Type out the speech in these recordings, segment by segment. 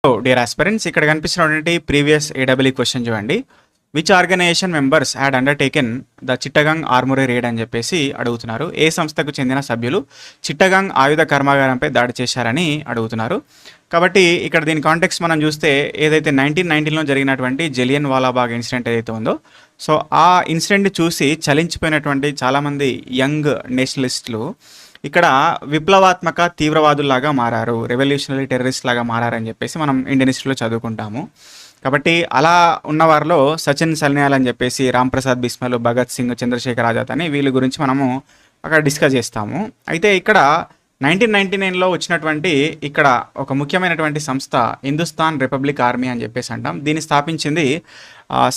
Dear aspirants, ఇక్కడ కనిపిస్తున్నటువంటి previous AW question చూడండి. Which organisation members had undertaken the Chittagong armoury raid అని చెప్పేసి అడుగుతున్నారు. ఏ సంస్థకు చెందిన సభ్యులు చిట్టగాంగ్ ఆయుధ కర్మాగారంపై దాడి చేశారని అడుగుతున్నారు. కాబట్టి ఇక్కడ దీని కాంటెక్స్ట్ మనం చూస్తే ఏదైతే 1919లో జరిగినటువంటి జలియన్ వాలాబాగ్ ఇన్సిడెంట్ ఏదైతే ఉందో, సో ఆ ఇన్సిడెంట్ చూసి చలించిపోయినటువంటి చాలామంది యంగ్ నేషనలిస్టులు ఇక్కడ విప్లవాత్మక తీవ్రవాదుల్లాగా మారారు, రెవల్యూషనరీ టెర్రరిస్ట్ లాగా మారారని చెప్పేసి మనం ఇండియన్ హిస్టరీలో చదువుకుంటాము. కాబట్టి అలా ఉన్న వారిలో సచిన్ సల్నియాల్ అని చెప్పేసి, రామ్ ప్రసాద్ బిస్మిల్, భగత్ సింగ్, చంద్రశేఖర్ ఆజాద్ అని వీళ్ళ గురించి మనము అక్కడ డిస్కస్ చేస్తాము. అయితే ఇక్కడ 1999లో వచ్చినటువంటి ఇక్కడ ఒక ముఖ్యమైనటువంటి సంస్థ హిందుస్థాన్ రిపబ్లిక్ ఆర్మీ అని చెప్పేసి అంటాం. దీన్ని స్థాపించింది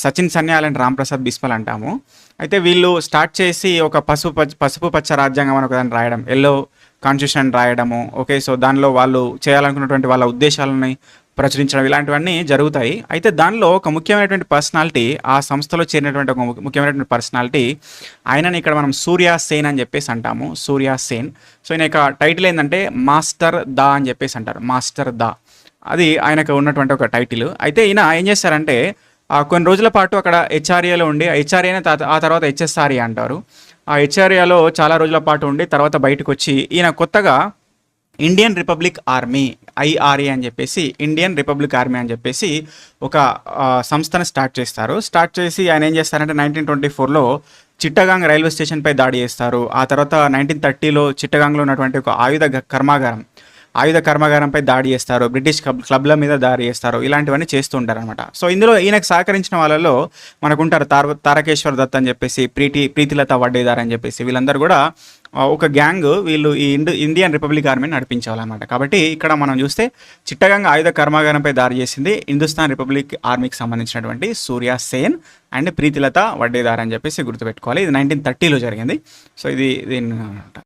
సచిన్ సన్యాల్ అండ్ రామ్ ప్రసాద్ బిస్మిల్ అంటాము. అయితే వీళ్ళు స్టార్ట్ చేసి ఒక పసుపు పచ్చ రాజ్యాంగం అని ఒకదాన్ని రాయడం, ఎల్లో కాన్స్టిట్యూషన్ రాయడము. ఓకే, సో దానిలో వాళ్ళు చేయాలనుకున్నటువంటి వాళ్ళ ఉద్దేశాలని ప్రచురించడం, ఇలాంటివన్నీ జరుగుతాయి. అయితే దానిలో ఒక ముఖ్యమైనటువంటి పర్సనాలిటీ, ఆ సంస్థలో చేరినటువంటి ఒక ముఖ్యమైనటువంటి పర్సనాలిటీ, ఆయనని ఇక్కడ మనం సూర్య సేన్ అని చెప్పేసి అంటాము. సూర్య సేన్. సో ఈయన యొక్క టైటిల్ ఏంటంటే మాస్టర్ దా అని చెప్పేసి అంటారు. మాస్టర్ దా, అది ఆయనకు ఉన్నటువంటి ఒక టైటిల్. అయితే ఈయన ఏం చేస్తారంటే కొన్ని రోజుల పాటు అక్కడ హెచ్ఆర్ఏలో ఉండి, హెచ్ఆర్ఏనే ఆ తర్వాత హెచ్ఎస్ఆర్ఏ అంటారు. ఆ హెచ్ఆర్ఏలో చాలా రోజుల పాటు ఉండి తర్వాత బయటకు వచ్చి ఈయన కొత్తగా ఇండియన్ రిపబ్లిక్ ఆర్మీ, ఐఆర్ఏ అని చెప్పేసి, ఇండియన్ రిపబ్లిక్ ఆర్మీ అని చెప్పేసి ఒక సంస్థను స్టార్ట్ చేస్తారు. స్టార్ట్ చేసి ఆయన ఏం చేస్తారంటే 1924లో చిట్టగాంగ్ రైల్వే స్టేషన్పై దాడి చేస్తారు. ఆ తర్వాత 1930లో చిట్టగాంగ్లో ఉన్నటువంటి ఒక ఆయుధ కర్మాగారంపై దాడి చేస్తారు. బ్రిటిష్ క్లబ్ల మీద దాడి చేస్తారు. ఇలాంటివన్నీ చేస్తూ ఉంటారు అనమాట. సో ఇందులో ఈయనకు సహకరించిన వాళ్ళలో మనకుంటారు తారకేశ్వర్ దత్ అని చెప్పేసి, ప్రీతిలత వడ్డేదార్ అని చెప్పేసి, వీళ్ళందరూ కూడా ఒక గ్యాంగ్. వీళ్ళు ఈ ఇండియన్ రిపబ్లిక్ ఆర్మీని నడిపించేవాళ్ళనమాట. కాబట్టి ఇక్కడ మనం చూస్తే చిట్టగాంగ్ ఆయుధ కర్మాగారంపై దాడి చేసింది హిందుస్థాన్ రిపబ్లిక్ ఆర్మీకి సంబంధించినటువంటి సూర్య సేన్ అండ్ ప్రీతిలత వడ్డేదార్ అని చెప్పేసి గుర్తుపెట్టుకోవాలి. ఇది 1930లో జరిగింది. సో ఇది దీని